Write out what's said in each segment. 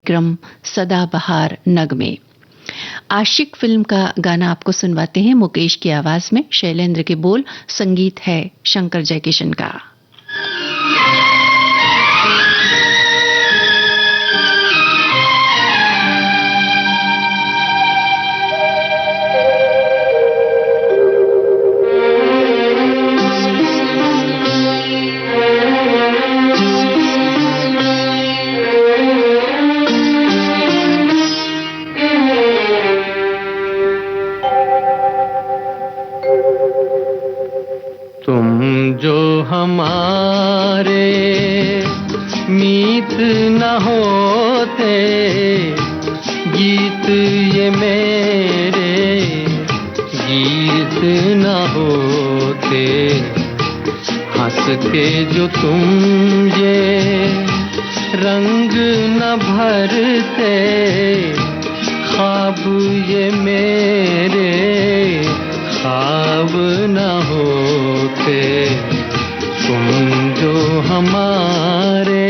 कार्यक्रम सदाबहार नगमे। आशिक फिल्म का गाना आपको सुनवाते हैं मुकेश की आवाज में। शैलेंद्र के बोल, संगीत है शंकर जयकिशन का। हमारे मीत न होते, गीत ये मेरे गीत न होते, हंस के जो तुम ये रंग न भरते, ख्वाब ये मेरे ख्वाब न होते, तुम जो हमारे।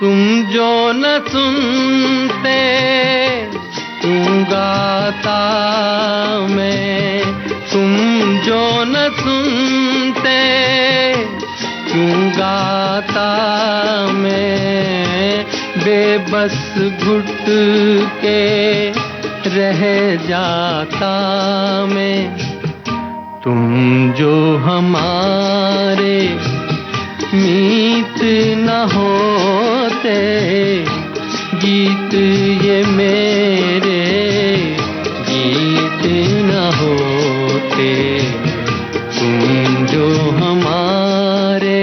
तुम जो न सुनते, तुम गाता मैं, तुम जो न सुनते, क्यों गाता मैं, बेबस घुट के रह जाता मैं। तुम जो हमारे मीत न होते, गीत ये मेरे गीत न होते, तुम जो हमारे।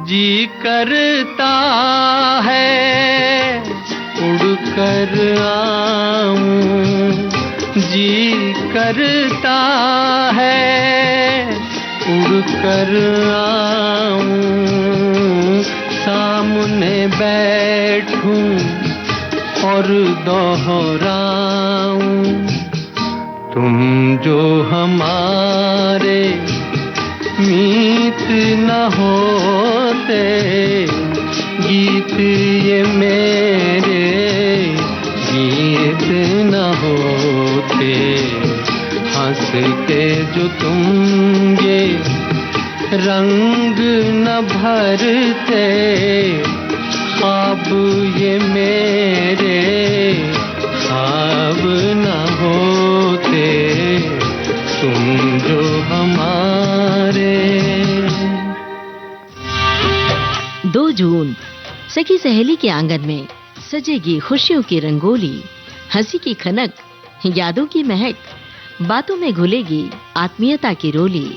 जी करता है उड़कर आऊं, जी करता है उड़कर आऊं, सामने बैठूं और दोहराऊं। तुम जो हमारे मीत न होते, गीत ये मेरे गीत न होते, हंस के जो तुम ये रंग न भरते, ख्वाब ये मेरे ख्वाब न होते, तुम जो हमारे। 2 जून सखी सहेली के आंगन में सजेगी खुशियों की रंगोली, हंसी की खनक, यादों की महक, बातों में घुलेगी आत्मीयता की रोली।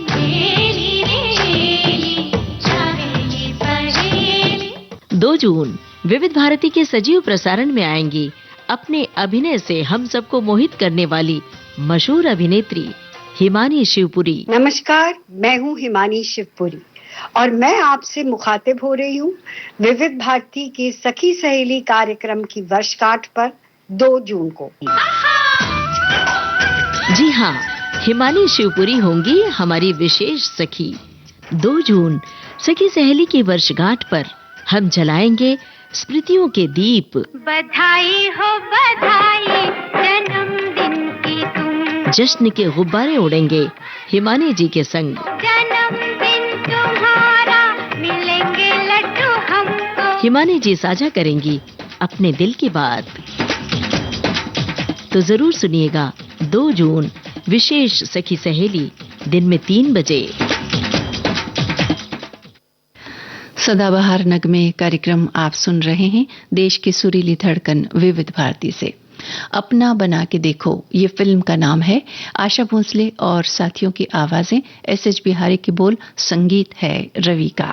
2 जून विविध भारती के सजीव प्रसारण में आएंगी अपने अभिनय से हम सबको मोहित करने वाली मशहूर अभिनेत्री हिमानी शिवपुरी। नमस्कार, मैं हूँ हिमानी शिवपुरी और मैं आपसे मुखातिब हो रही हूँ विविध भारती के सखी सहेली कार्यक्रम की वर्षगांठ पर 2 जून को। जी हाँ, हिमानी शिवपुरी होंगी हमारी विशेष सखी। 2 जून सखी सहेली की वर्षगांठ पर हम जलाएंगे स्मृतियों के दीप। बधाई हो बधाई जन्मदिन की तुम, जश्न के गुब्बारे उड़ेंगे हिमानी जी के संग। जन्मदिन तुम्हारा मिलेंगे लड्डू हमको। हिमानी जी साझा करेंगी अपने दिल की बात। तो जरूर सुनिएगा 2 जून विशेष सखी सहेली, दिन में 3 बजे। सदाबहार नगमे कार्यक्रम आप सुन रहे हैं देश की सुरीली धड़कन विविध भारती से। अपना बना के देखो, ये फिल्म का नाम है। आशा भोसले और साथियों की आवाजें, एस.एच. बिहारी के बोल, संगीत है रवि का।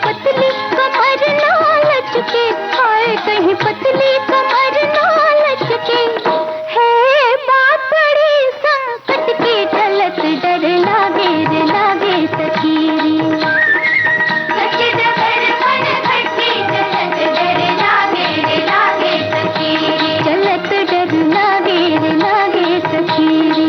पतली कमर ना लचके, हाय कहीं पतली कमर ना लचके, है बात बड़ी संकट की, चलत डर लागे रे लागे सखीरी। सच डगर मन भटकी, चलत डर लागे रे लागे सखीरी, चलत डर लागे रे लागे सखीरी।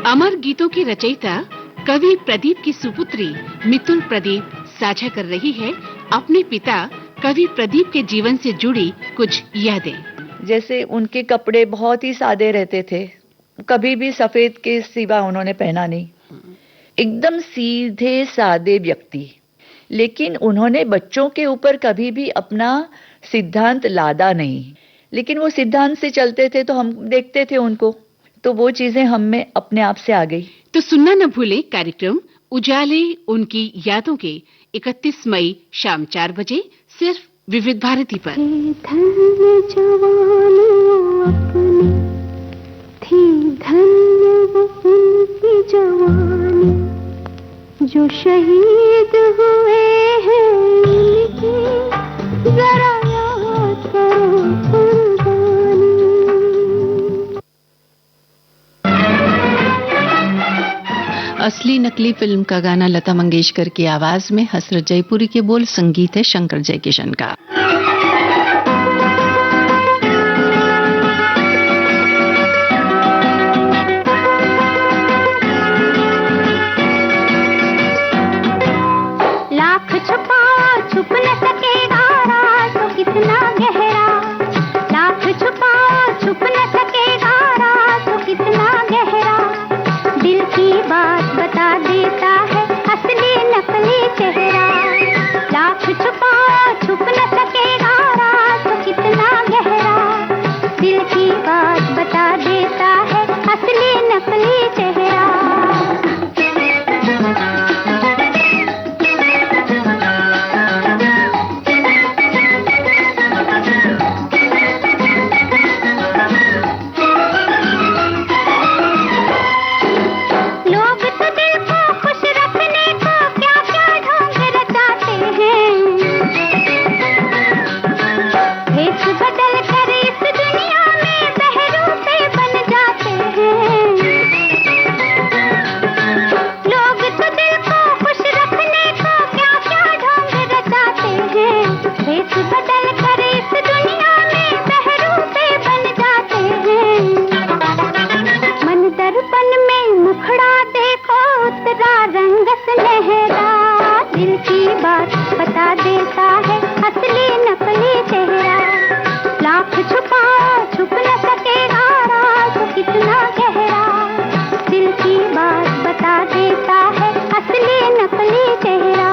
अमर गीतों की रचयिता कवि प्रदीप की सुपुत्री मितुल प्रदीप साझा कर रही है अपने पिता कवि प्रदीप के जीवन से जुड़ी कुछ यादें। जैसे उनके कपड़े बहुत ही सादे रहते थे, कभी भी सफेद के सिवा उन्होंने पहना नहीं, एकदम सीधे सादे व्यक्ति। लेकिन उन्होंने बच्चों के ऊपर कभी भी अपना सिद्धांत लादा नहीं, लेकिन वो सिद्धांत से चलते थे तो हम देखते थे उनको, तो वो चीजें हम में अपने आप से आ गई। तो सुनना न भूलें कार्यक्रम उजाले उनकी यादों के 31 मई शाम 4 बजे सिर्फ विविध भारती पर। धन्य जवानियों अपनी थी, धन्य वो उनकी जवानी, जो शहीद हुए हैं उनकी, जरा याद करो कुर्बानी। असली नकली फिल्म का गाना लता मंगेशकर की आवाज में, हसरत जयपुरी के बोल, संगीत है शंकर जयकिशन का। लाख छुपाओ छुप न सकेगा राज तो कितना गहरा, लाख छुपाओ छुप न सकेगा राज तो कितना गहरा, दिल की बात बता देता है असली नकली चेहरा, लाख छुपाओ छुप न सकेगा राज तो कितना गहरा, दिल की बात बता देता है असली नकली चेहरा। बता देता है असली नकली चेहरा, लाख छुपाओ छुप न सकेगा राज तो कितना गहरा, दिल की बात बता देता है असली नकली चेहरा।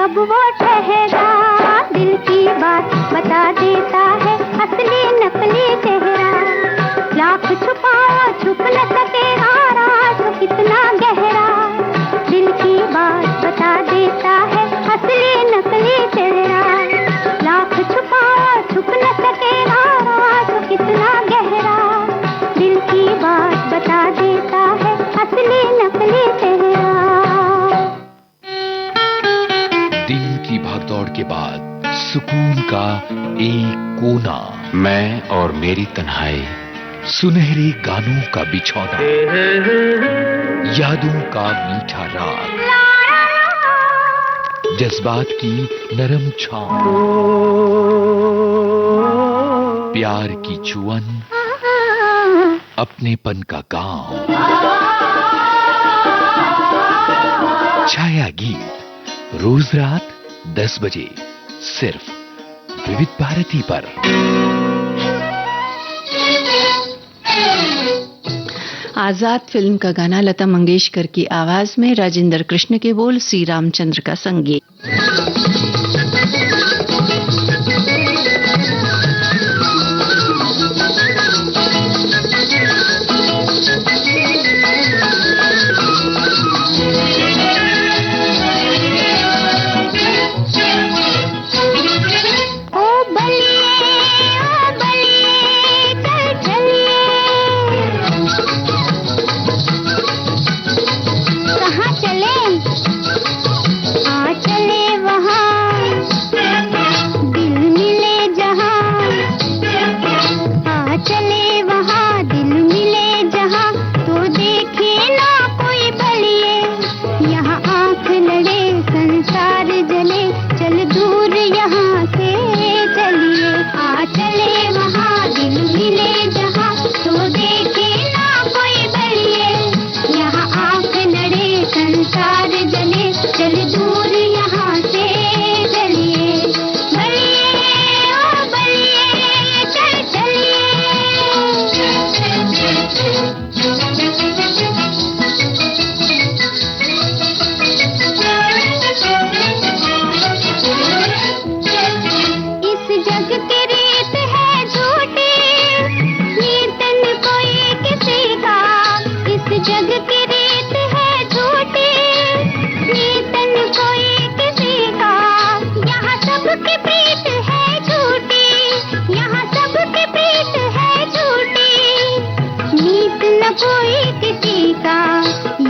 कब वो ठहरा, दिल की बात बता देता है असली नकली चेहरा। लाख छुपाओ छुप न सकेगा राज कितना गहरा, दिल की बात बता देता है असली नकली चेहरा। लाख छुपाओ छुप न सकेगा राज कितना गहरा, दिल की बात बता देता है असली नकली चेहरा। दिन की भागदौड़ के बाद सुकून का एक कोना, मैं और मेरी तन्हाई, सुनहरे गानों का बिछौना, यादों का मीठा राग, जज्बात की नरम छाँव, प्यार की चुअन, अपनेपन का गांव। छाया गीत रोज रात 10 बजे सिर्फ विविध भारती पर। आजाद फिल्म का गाना लता मंगेशकर की आवाज में, राजेंद्र कृष्ण के बोल, सी रामचंद्र का संगीत।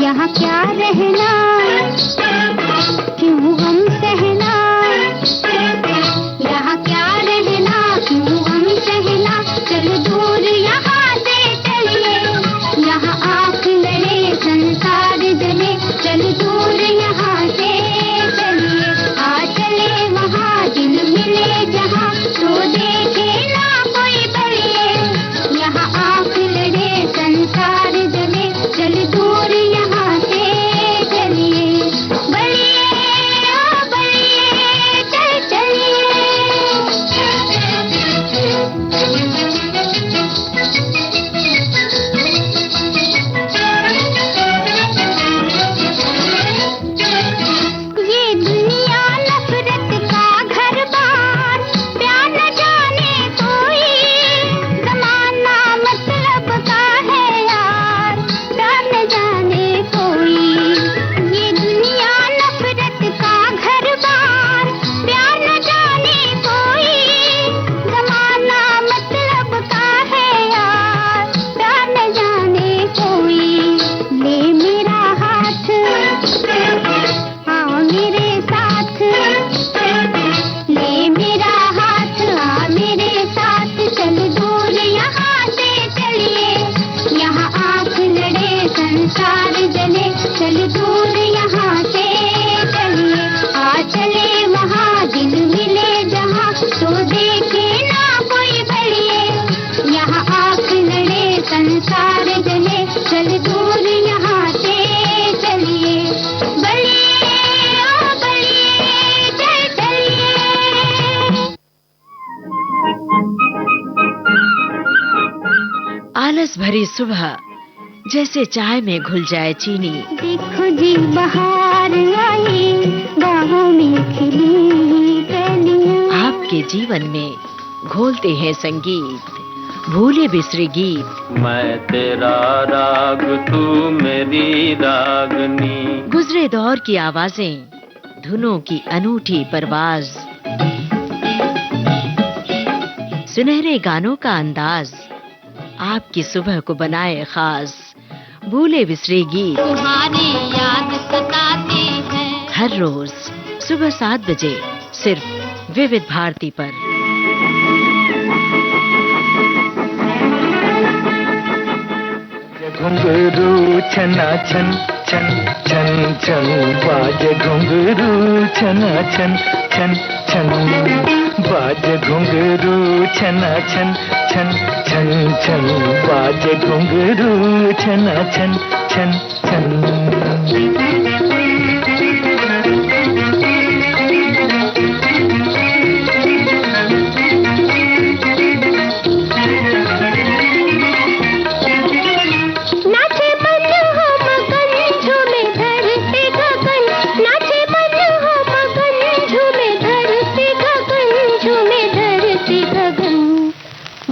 यहाँ क्या रहना, क्यों हम सहना, यहाँ क्या रहना, क्यों हम सहना, चल दूर यहाँ से चलिए, यहाँ आँख लड़े संसार जले, चल दूर यहाँ से चलिए, आ चले वहाँ दिल मिले जहाँ, तो देखे ना कोई बलिए, यहाँ आँख लड़े संसार जले, चल दूर यहाँ से चलिए, बलिए ओ बलिए चल चलिए। ये दुनिया नफरत का घर बार, प्यार न जाने कोई, जमाना मतलब का है यार, प्यार न जाने कोई। ये दुनिया नफरत का घर बार, प्यार न जाने कोई, जमाना मतलब का है यार, प्यार न जाने कोई। ले मेरा हाथ आओ मेरे साथ, ले मेरा हाथ आ मेरे साथ, चल दूर यहाँ से चलिए, यहाँ आँख लड़े संसार जले, चल दूर यहाँ से चलिए, आ चले वहाँ दिल मिले जहाँ, तो देखे ना कोई बलिए, यहाँ आँख लड़े संसार जले, चल दूर यहाँ से चलिए, बलिए ओ बलिए चल चलिए। आलस भरी सुबह जैसे चाय में घुल जाए चीनी। देखो जी बहार आई, बाग बाहों में खिली कलियां। आपके जीवन में घोलते हैं संगीत, भूले बिसरे गीत। मैं तेरा राग तू मेरी रागनी। गुजरे दौर की आवाजें, धुनों की अनूठी परवाज, सुनहरे गानों का अंदाज, आपकी सुबह को बनाए खास। भूले बिसरे गीत तुम्हारी याद सताती है। हर रोज सुबह 7 बजे सिर्फ विविध भारती पर। घुंघरू छना छन छन छन छन बाजे घुंघरू छना छन छन छन बाजे घुंघरू छना छन छन छन छन बाजे घुंघरू छना छन छन छन। नाचे मन हो मगन झूमे धरती गगन। नाचे मन हो मगन झूमे धरती गगन। झूमे धरती गगन।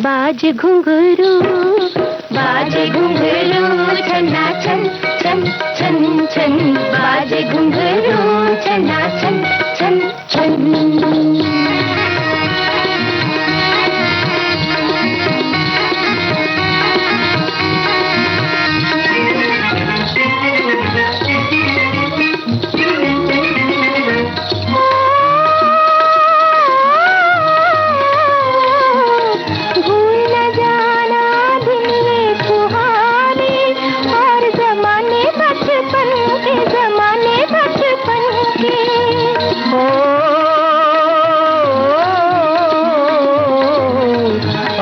बाजे घुंघरू छना छन छन छन छन बाजे घुंघरू छना छन छन छन। भूल न जाना दिन ये सुहाने और जमाने बचपन के। जमाने बचपन के।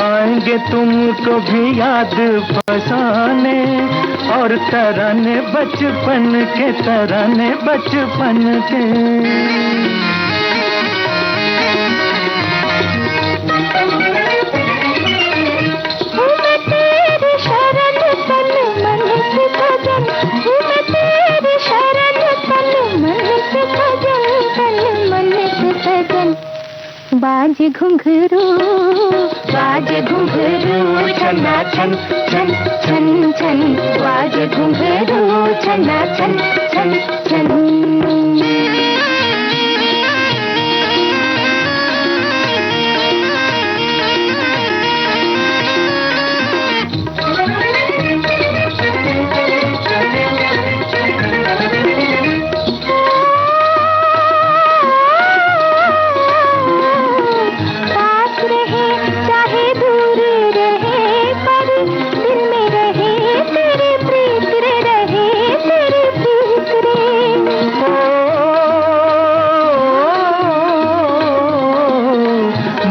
आएंगे तुमको भी याद फसाने और तराने बचपन के। तराने बचपन के। हूँ मैं तेरी शरण तन मन से भजन। हूँ मैं तेरी शरण तन मन से भजन। तन मन से भजन। बाजे घुंघरू छना छन छन छन छन बाजे घुंघरू छना छन छन छन। पास रहे चाहे दूर रहे पर दिल में रहे तेरी प्रीत रे। रहे तेरी प्रीत रे।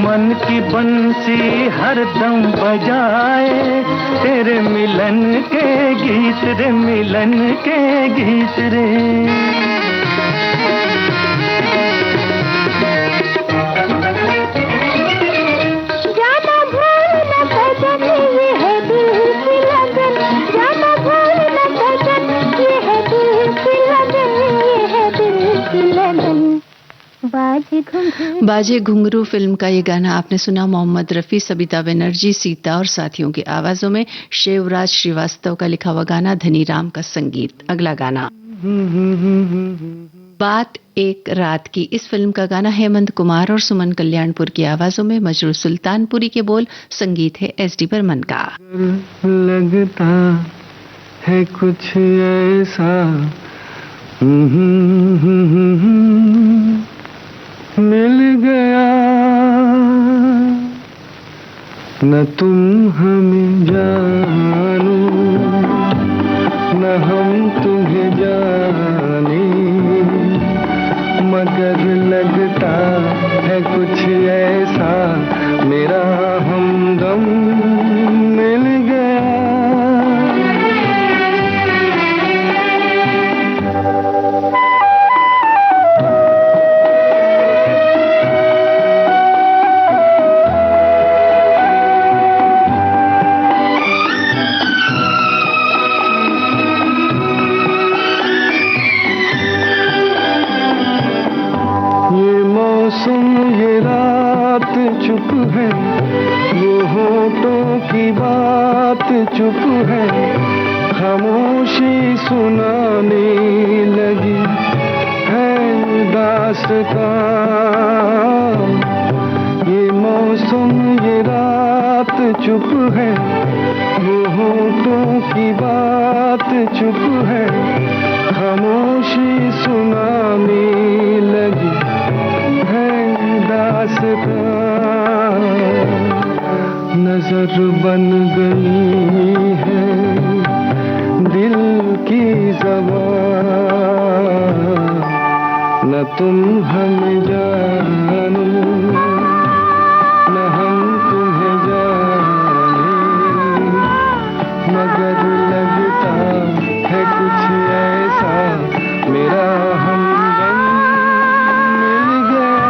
मन की बंसी हरदम बजाए तेरे मिलन के गीत रे। मिलन के गीत रे। जाना भूल न सजन ये है दिल की लगन। जाना भूल न सजन ये है दिल की लगन। ये है दिल की लगन। बाजे घुंघरू। बाजे घुंघरू फिल्म का ये गाना आपने सुना। मोहम्मद रफी, सबिता बनर्जी, सीता और साथियों की आवाजों में। शिवराज श्रीवास्तव का लिखा हुआ गाना, धनीराम का संगीत। अगला गाना बात एक रात की। इस फिल्म का गाना हेमंत कुमार और सुमन कल्याणपुर की आवाजों में। मजरू सुल्तानपुरी के बोल, संगीत है एस.डी. बर्मन का। लगता है कुछ ऐसा मिल गया न तुम हमें जानो न हम तुम्हें जाने मगर लगता है कुछ ऐसा मेरा हमदम मिल गया। सुनाने लगी है दास्तां। ये मौसम ये रात चुप है, वो होठों की बात चुप है, खामोशी सुनाने लगी है दास्तां। नजर बन गई है दिल की ज़बान, न तुम हमें जानो न हम तुम्हें जाने, मगर लगता है कुछ ऐसा मेरा हमदम मिल गया।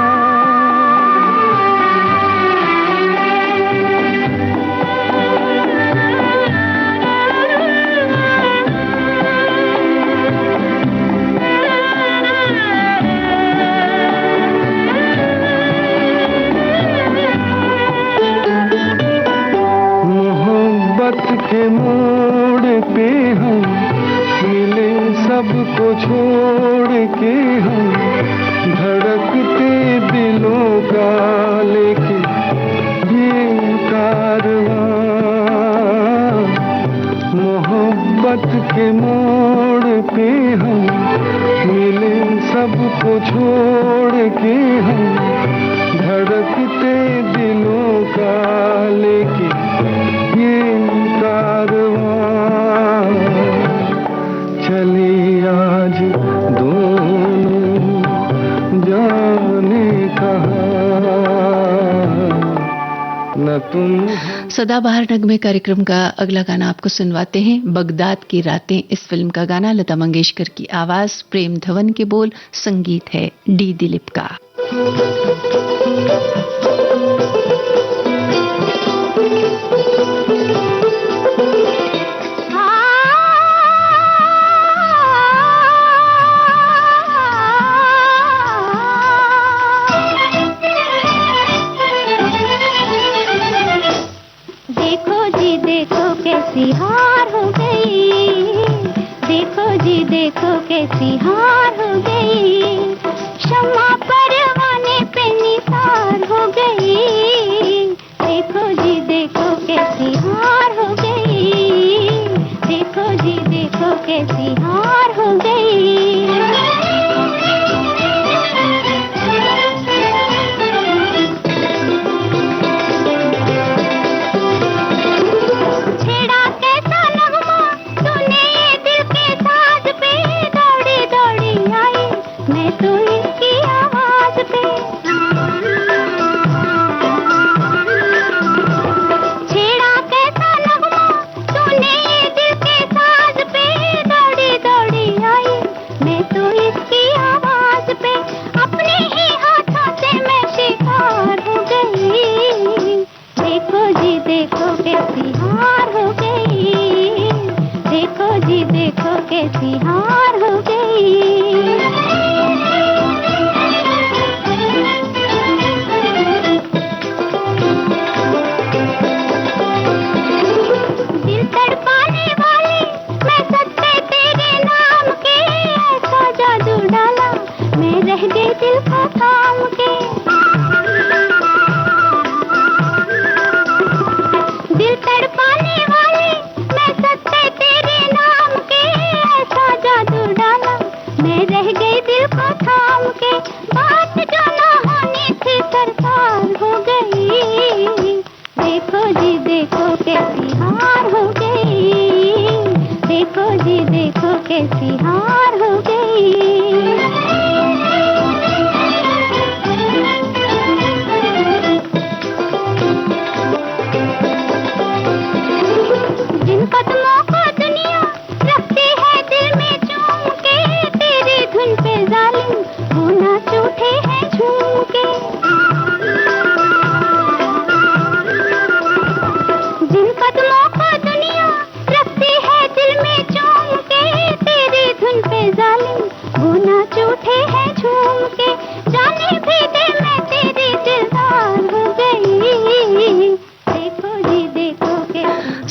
के मोड़ पे हम मिले, सबको छोड़ के हम धड़कते दिलों का लेके ये कारवां। मोहब्बत के मोड़ पे हम मिले, सबको छोड़ के हम धड़कते दिलों का लेके ये कारवां। चले आज दोनों जाने कहाँ, न तुम। सदाबहार नगमे कार्यक्रम का अगला गाना आपको सुनवाते हैं, बगदाद की रातें। इस फिल्म का गाना लता मंगेशकर की आवाज, प्रेम धवन के बोल, संगीत है डी दिलीप का। हार हो गई, देखो जी देखो कैसी हार हो गई, शम्मा परवाने पे निसार हो गई, देखो जी देखो कैसी हार हो गई, देखो जी देखो कैसी हार हो गई। जिन कदमों को दुनिया रखती है दिल में चूम के, तेरे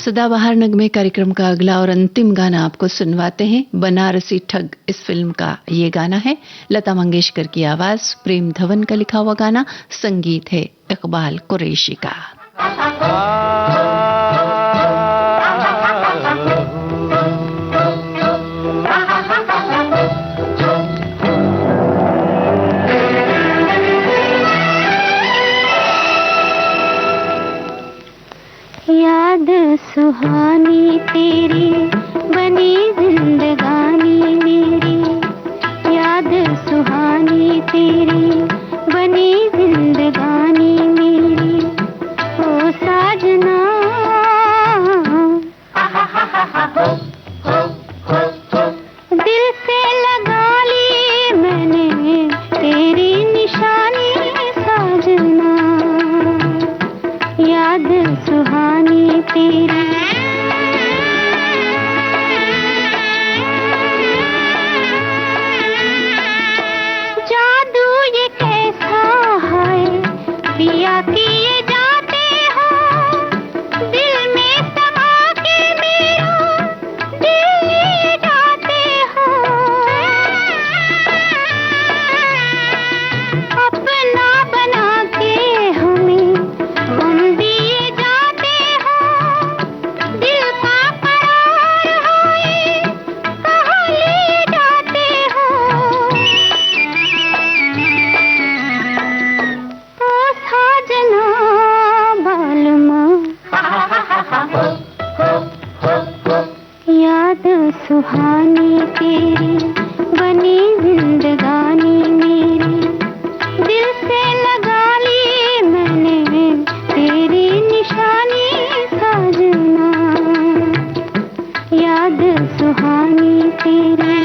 सदाबहार नगमे कार्यक्रम का अगला और अंतिम गाना आपको सुनवाते हैं। बनारसी ठग इस फिल्म का ये गाना है। लता मंगेशकर की आवाज, प्रेम धवन का लिखा हुआ गाना, संगीत है इकबाल कुरैशी का। याद सुहानी तेरी बनी जिंदगानी मेरी, याद सुहानी तेरी बनी जिंदगानी मेरी, ओ साजना दिल से लगा ली मैंने तेरी निशानी साजना, याद सुहानी तेरी। जादू ये कैसा है पिया किए जाते हो, दिल में समा के मेरा दिल लिए जाते हो, अपना बना के हमें गम दिए जाते हो, दिल का करार है कहाँ लिए जाते हो, ओ साजना बालमा याद सुहानी तेरी बनी जिंदगानी मेरी, दिल से लगा ली मैंने तेरी निशानी साजना, याद सुहानी तेरी।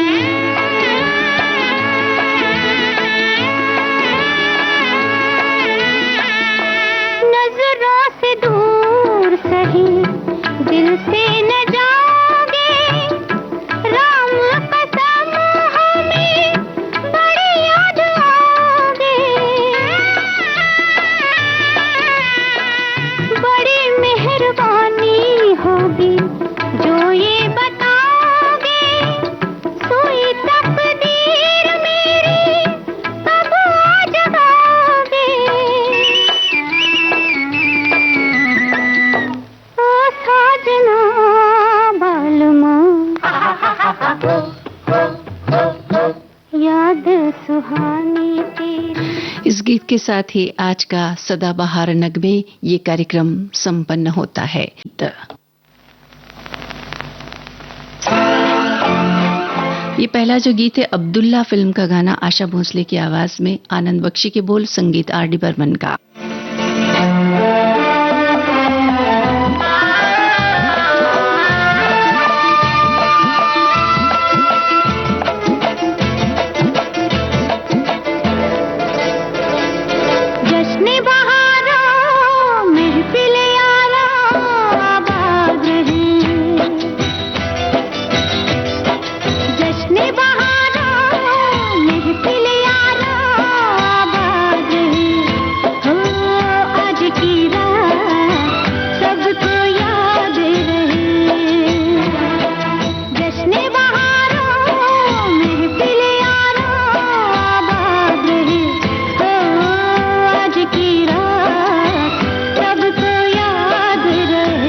नजरों से दूर सही दिल से न जाओगे, राम कसम हमें बड़ी याद आओगे, बड़ी मेहरबानी होगी जो ये बताओगे, सोई तकदीर मेरी कब आ जगाओगे, ओ साजना बालमा याद सुहानी तेरी। इस गीत के साथ ही आज का सदाबहार नगमे ये कार्यक्रम संपन्न होता है। ये पहला जो गीत है अब्दुल्ला फिल्म का गाना, आशा भोसले की आवाज में, आनंद बख्शी के बोल, संगीत आर डी बर्मन का। जश्न बहारों महफिल यारों आबाद रहे, जश्न बहारों महफिल यारों आबाद रहे, हो आज की रात सबको याद रहे, जश्न बहारों महफिल यारों आबाद रहे, हो आज की रात सबको याद रहे।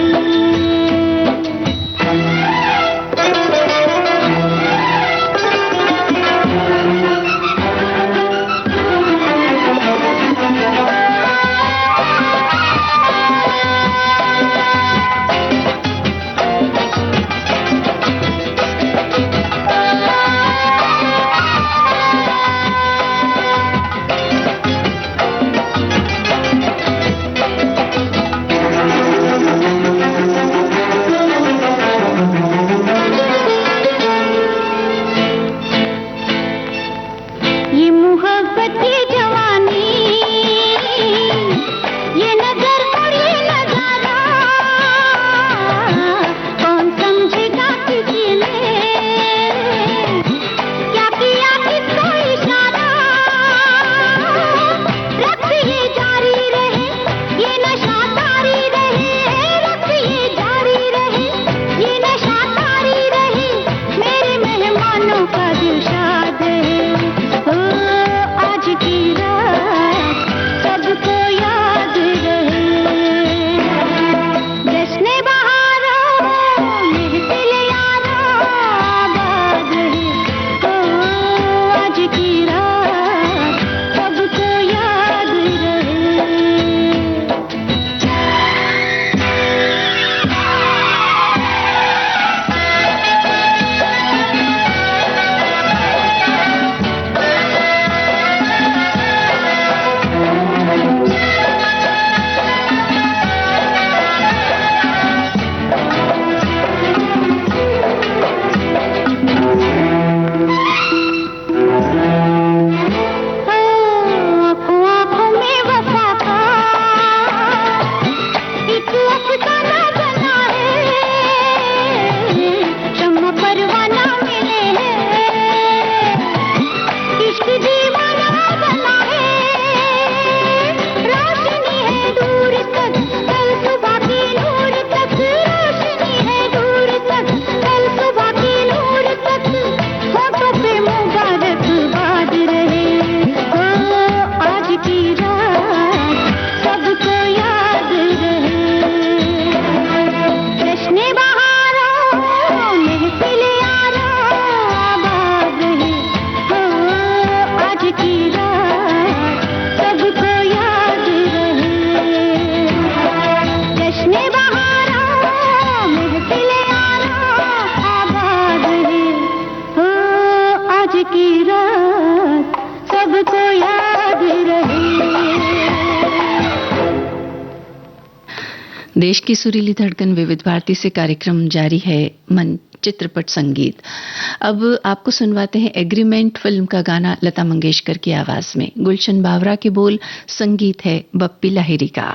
ये मोहब्बत की जवानी, ये नजर और ये नजारा, कौन समझेगा किसी ने क्या किया किसको इशारा, रक्त ये जारी रहे, ये नशा तारी रहे, रक्त ये जारी रहे, आज की रात सबको याद रहे। देश की सुरीली धड़कन विविध भारती से कार्यक्रम जारी है मन चित्रपट संगीत। अब आपको सुनवाते हैं एग्रीमेंट फिल्म का गाना लता मंगेशकर की आवाज में। गुलशन बावरा के बोल, संगीत है बप्पी लाहिरी का।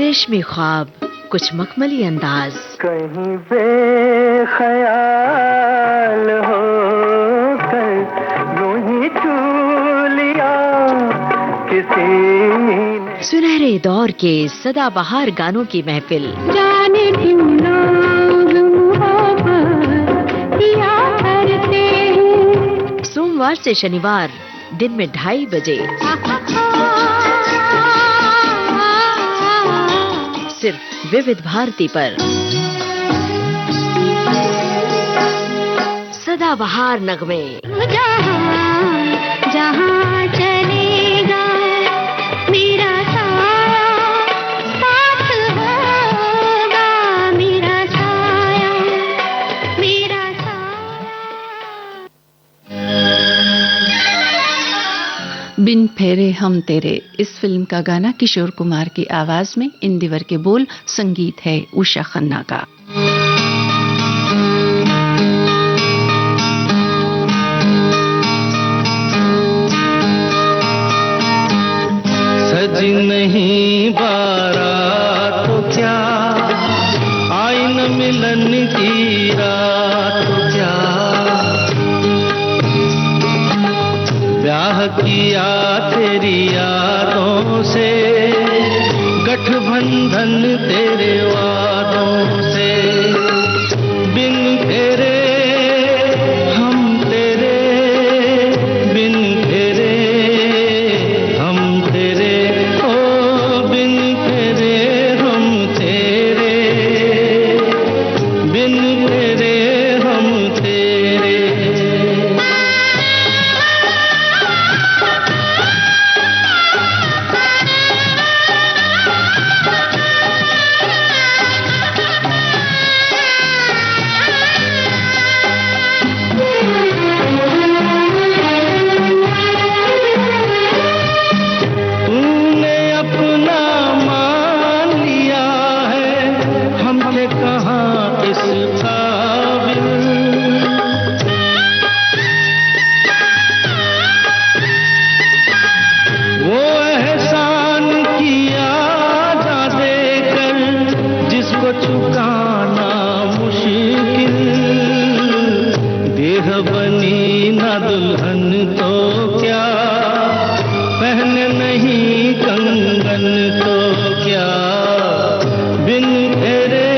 रेशमी ख्वाब, कुछ मखमली अंदाज। कहीं बेख्याल हो कर यूं ही छू लिया किसी ने। सुनहरे दौर के सदाबहार गानों की महफिल। जाने क्यों लोग मोहब्बत किया करते हैं। सोमवार से शनिवार दिन में 2:30 बजे सिर्फ विविध भारती पर। सदाबहार नगमे। जहाँ चलेगा मेरा साया साथ होगा, मेरा साया मेरा साया। बिन फेरे हम तेरे, इस फिल्म का गाना किशोर कुमार की आवाज में, इंदिवर के बोल, संगीत है उषा खन्ना का। सजी नहीं बारात तो क्या, आई न मिलन की रात तो क्या, ब्याह किया तेरी यादों से, गठबंधन तेरे वादों से, बिन तेरे हम तेरे, बिन तेरे हम तेरे, ओ बिन तेरे हम तेरे, बिन तेरे हम तेरे। तूने अपना मान लिया है, हमने कहाँ इस काबिल, वो एहसान किया जा देकर जिसको चुकाना मुश्किल, देह बनी ना दुल्हन तो क्या, पहने नहीं कंगन तो क्या, बिन तेरे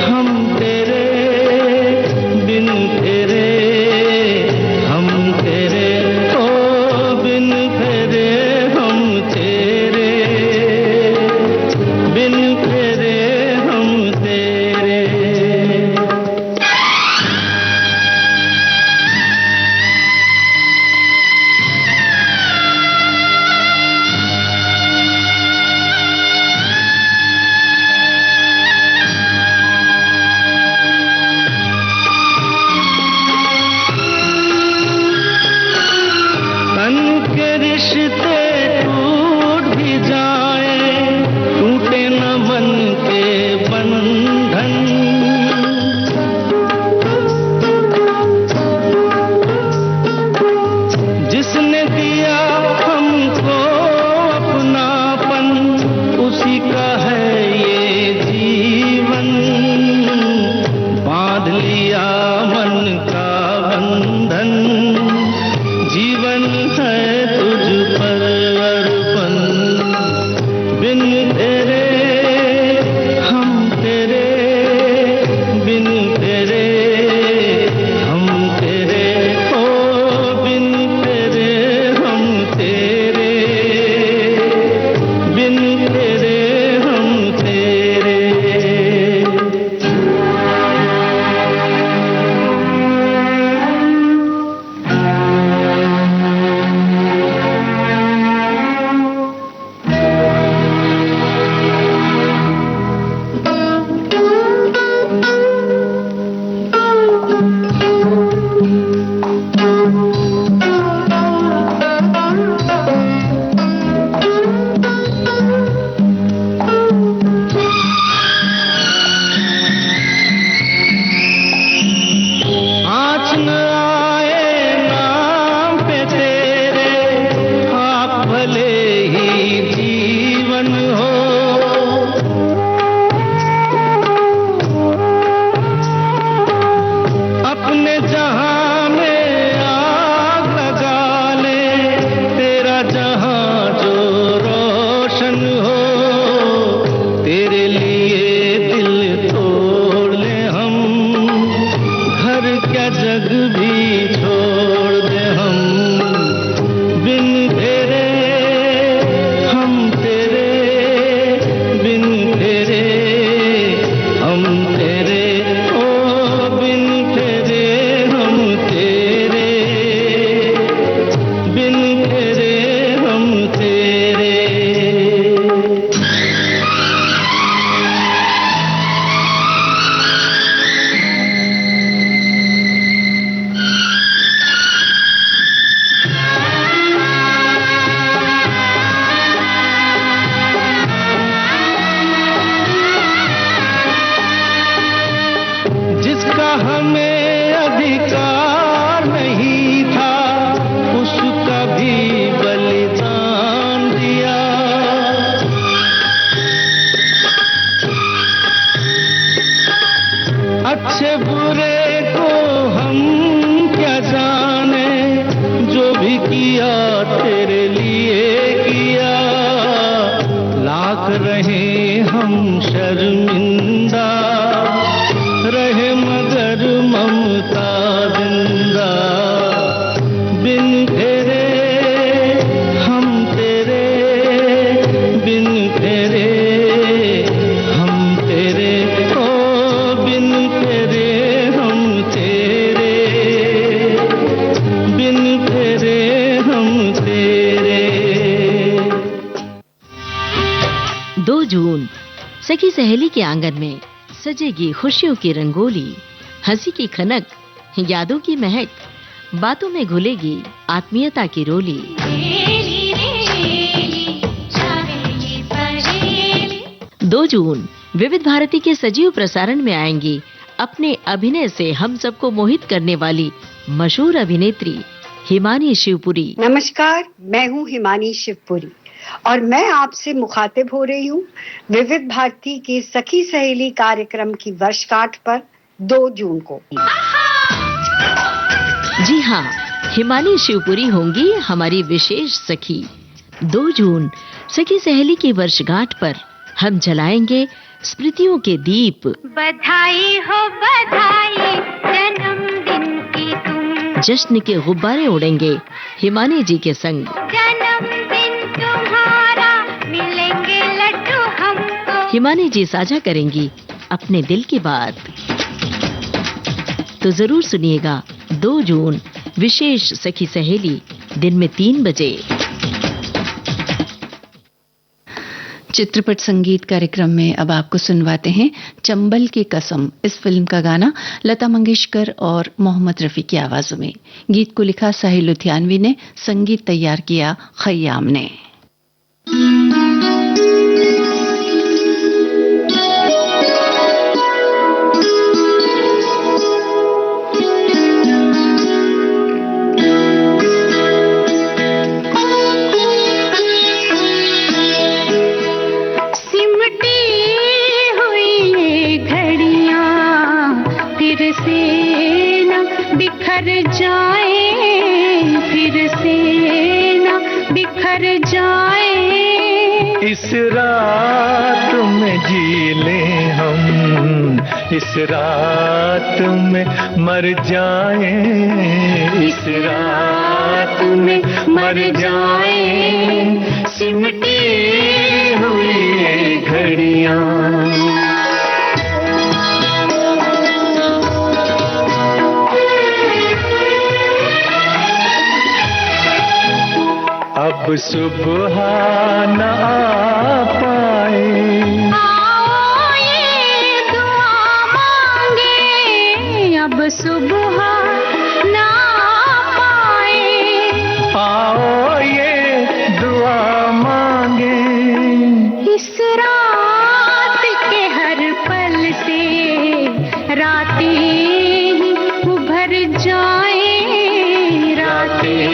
हम तेरे, बिन तेरे हम तेरे, ओ बिन तेरे हम तेरे, बिन तेरे हम तेरे। तन के रिश्ते टूट भी जाए, टूटे न मन के बंधन, जिसने दिया हमको अपनापन, उसी का है ये जीवन, बांध लिया मन का बंधन, जीवन है तुझ पर अर्पण, बिन तेरे हम तेरे, बिन तेरे हम तेरे, ओ बिन तेरे हम तेरे, बिन तेरे हम तेरे। भी छोड़ दे हम, बिन तेरे हम तेरे, बिन तेरे हम तेरे, ओ बिन तेरे हम तेरे, बिन तेरे हम तेरे। जिसका हमें अधिकार नहीं था, उसका भी बलिदान दिया। अच्छे बुरे को हम क्या जाने, जो भी किया तेरे लिए किया। लाख रहे हम शर्मिंदा, रहे मगर ममता जिंदा। बिन तेरे हम तेरे, बिन तेरे हम तेरे, ओ बिन तेरे हम तेरे, बिन तेरे हम तेरे। 2 जून सखी सहेली के आंगन में सजेगी खुशियों की रंगोली, हंसी की खनक, यादों की महक, बातों में घुलेगी आत्मीयता की रोली। 2 जून विविध भारती के सजीव प्रसारण में आएंगी अपने अभिनय से हम सबको मोहित करने वाली मशहूर अभिनेत्री हिमानी शिवपुरी। नमस्कार, मैं हूँ हिमानी शिवपुरी और मैं आपसे मुखातिब हो रही हूँ विविध भारती के सखी सहेली कार्यक्रम की वर्षगांठ पर 2 जून को। जी हाँ, हिमानी शिवपुरी होंगी हमारी विशेष सखी। 2 जून सखी सहेली की वर्षगांठ पर हम जलाएंगे स्मृतियों के दीप। बधाई हो बधाई जन्मदिन की तुम, जश्न के गुब्बारे उड़ेंगे हिमानी जी के संग। जन्मदिन तुम्हारा मिलेंगे लड्डू हमको। हिमानी जी साझा करेंगी अपने दिल की बात। तो जरूर सुनिएगा 2 जून विशेष सखी सहेली दिन में 3 बजे। चित्रपट संगीत कार्यक्रम में अब आपको सुनवाते हैं चंबल की कसम। इस फिल्म का गाना लता मंगेशकर और मोहम्मद रफी की आवाजों में। गीत को लिखा साहिल लुधियानवी ने, संगीत तैयार किया खयाम ने। इस रात में जी लें हम, इस रात में मर जाएं, इस रात में मर जाएं, सिमटी हुई घड़ियां। अब सुबह न आ पाए, आओ ये दुआ मांगे, अब सुबह ना पाए। आओ ये दुआ मांगे, इस रात के हर पल से रातें ही उभर जाए, रातें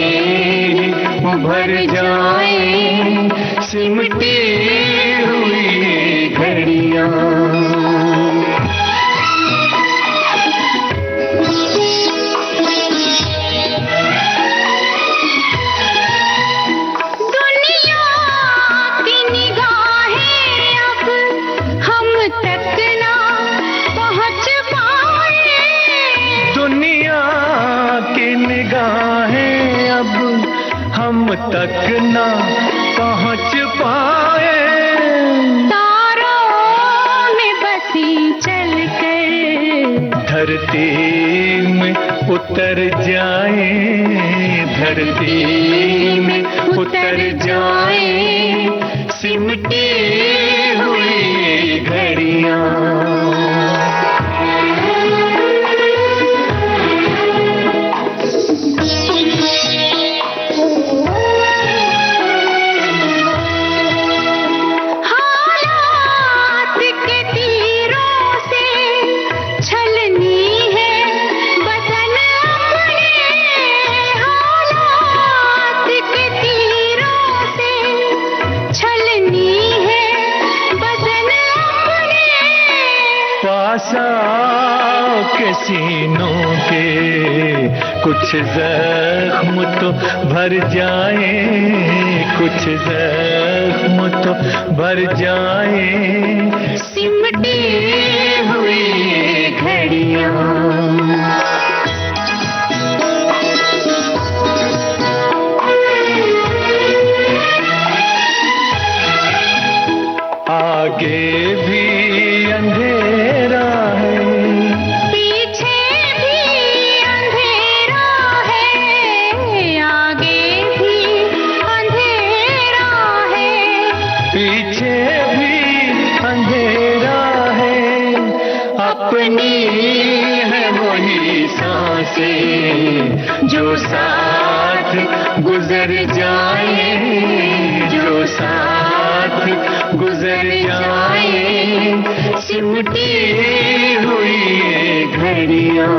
उभर जाए, सिमटी हुई घड़ियां। दुनिया की निगाहें अब हम तक ना पहुंच पाए, दुनिया तक ना पहुंच पाए, तारों में बसी चलकर धरती में उतर जाए, धरती में उतर जाए, सिमटी हुई घड़ियां। के सीनों के कुछ जख्म तो भर जाए, कुछ जख्म तो भर जाए, सिमटी हुई घड़ियां। आगे भी अंधेरा है, पीछे भी अंधेरा है, आगे भी अंधेरा है, पीछे भी अंधेरा है, अपनी है वही सांसें जो साथ गुजर जाए, जो साथ गुजर जाए, सिमटी हुई घड़ियां।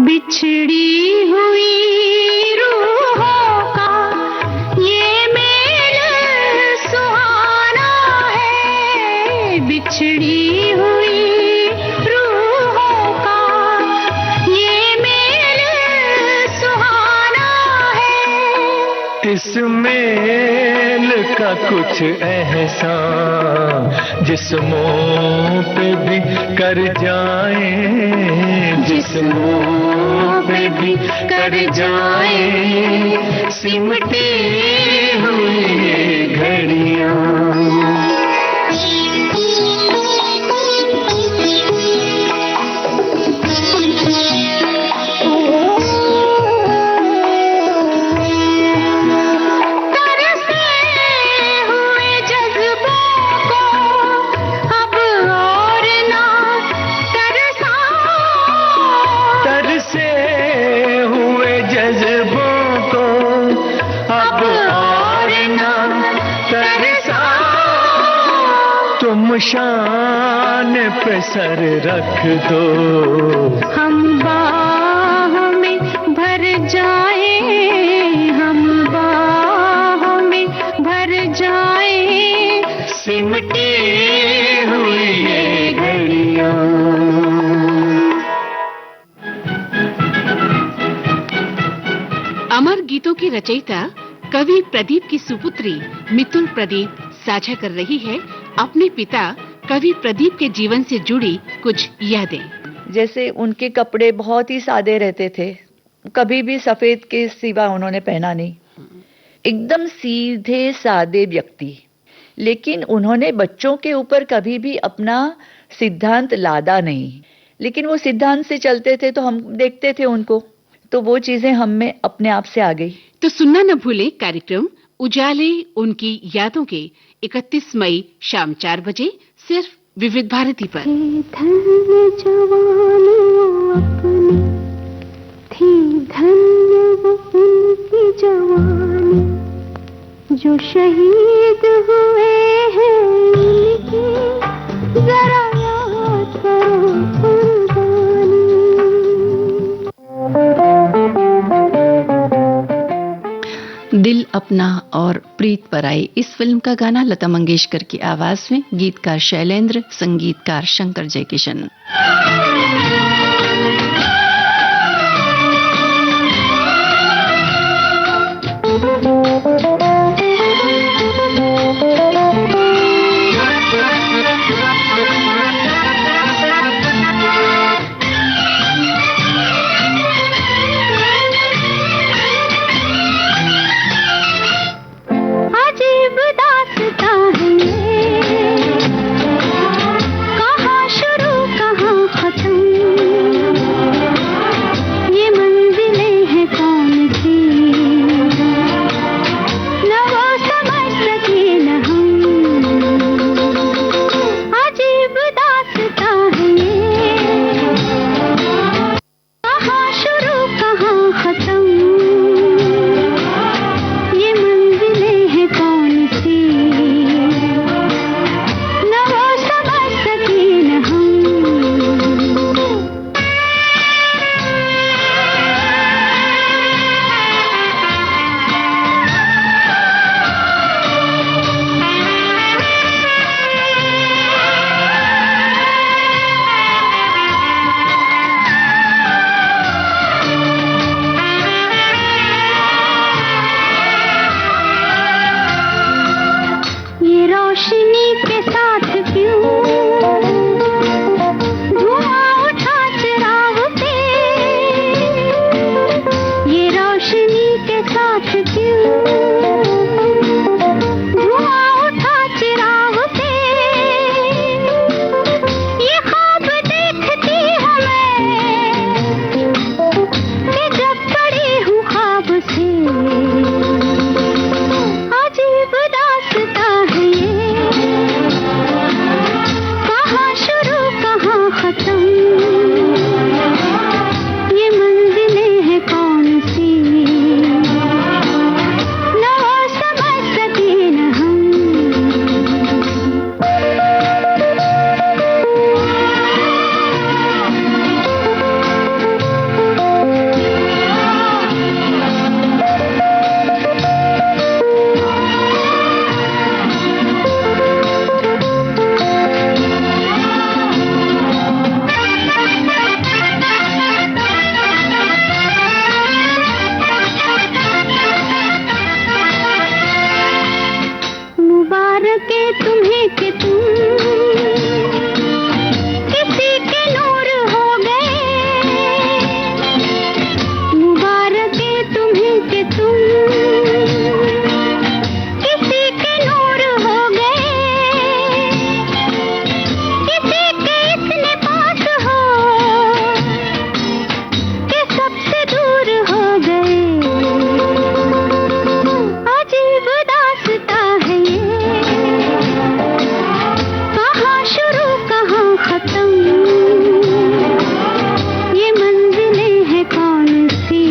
बिछड़ी हुई रूहों का ये मेल सुहाना है, बिछड़ी हुई रूहों का ये मेल सुहाना है। इस मेल का कुछ एहसान जिस्मों पे भी कर जाए, जिस्मों पे भी कर जाए, सिमटी हुई घड़ियां। तुम शान पे सर रख दो, हम बाहों में भर जाए, हम बाहों में भर जाए, सिमटी हुई ये घड़ियां। अमर गीतों की रचयिता कवि प्रदीप की सुपुत्री मितुल प्रदीप साझा कर रही है अपने पिता कवि प्रदीप के जीवन से जुड़ी कुछ यादें। जैसे उनके कपड़े बहुत ही सादे रहते थे, कभी भी सफेद के सिवा उन्होंने पहना नहीं, एकदम सीधे सादे व्यक्ति। लेकिन उन्होंने बच्चों के ऊपर कभी भी अपना सिद्धांत लादा नहीं, लेकिन वो सिद्धांत से चलते थे तो हम देखते थे उनको, तो वो चीजें हम में अपने आप से आ गई। तो सुनना न भूलें कार्यक्रम उजाले उनकी यादों के 31 मई शाम 4 बजे सिर्फ विविध भारती पर। धन्य जवानी अपनी थी, धन्य वो उनकी जवानी जो शहीद हुए हैं उनकी, जरा याद करो कुर्बानी। दिल अपना और प्रीत पर आई इस फिल्म का गाना लता मंगेशकर की आवाज में, गीतकार शैलेंद्र, संगीतकार शंकर जयकिशन। अजीब दास्तां है ये, कहाँ शुरू कहाँ खत्म, ये मंजिलें हैं कौन सी, न वो समझ सके न हम। अजीब दास्तां है ये, कहाँ शुरू कहाँ खत्म, ये मंजिलें हैं कौन सी, न वो समझ सके न हम। ये रोशनी के साथ क्यों धुआं उठा चिराग पे, ये रोशनी के साथ क्यों धुआं उठा चिराग पे, ये ख्वाब देखती हूँ मैं कि जब पड़ी हूँ ख्वाब से। अजीब दास्तां है ये, कहाँ शुरू कहाँ खत्म, ये मंजिलें हैं कौन सी, न वो समझ सके न हम। मुबारक है तुम्हें कि तुम किसी के नूर हो गए, मुबारक है तुम्हें कि तुम किसी के नूर हो गए, किसी के इतने पास हो कि सबसे दूर हो गए। अजीब दास्तां है ये, कहाँ शुरू कहाँ खत्म, ये मंजिलें हैं कौन सी,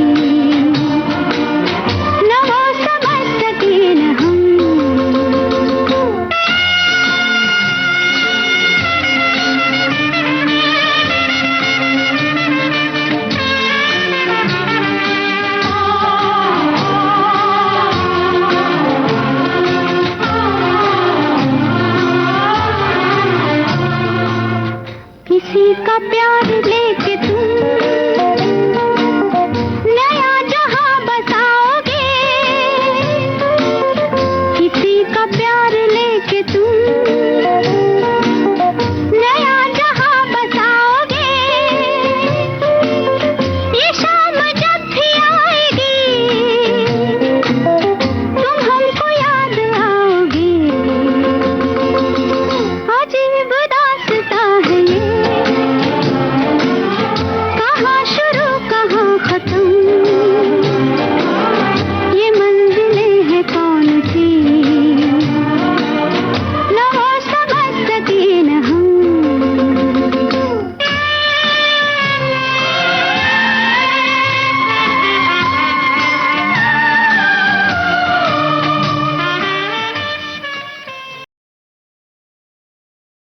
न वो समझ सके न हम। किसी का प्यार ले